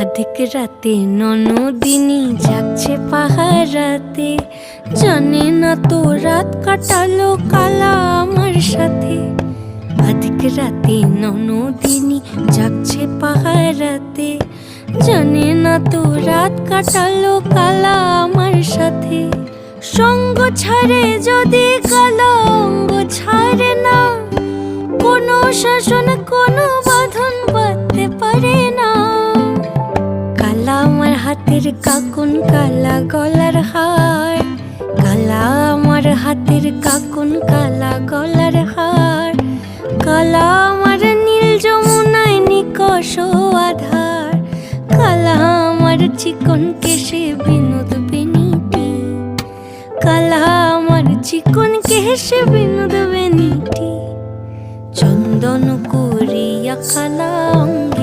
অধিক রাতে ননদিনী জাগছে পাহারাতে, জানে না তো রাত কাটালো কালা আমার সাথে। অধিক রাতে ননদিনী জাগছে পাহারাতে, জানে না তো রাত কাটালো কালা আমার সাথে। সঙ্গ ছাড়ে যদি কালা অঙ্গ ছাড়ে না, কোনো শাসন কোনো বাঁধন বাঁধতে পারে না। কালা আমার হাতের কাকুন কালা গলার হার, কালা আমার হাতের কাকুন কালা গলার হার। কালা আমার নীল যমুনায় নিকষ আধার, কালা আমার চিকন কেশে বিনোদ বেনিটি, কালা আমার চিকন কেশে বিনোদ বেনিটি। চন্দন করিয়া কালা অঙ্গে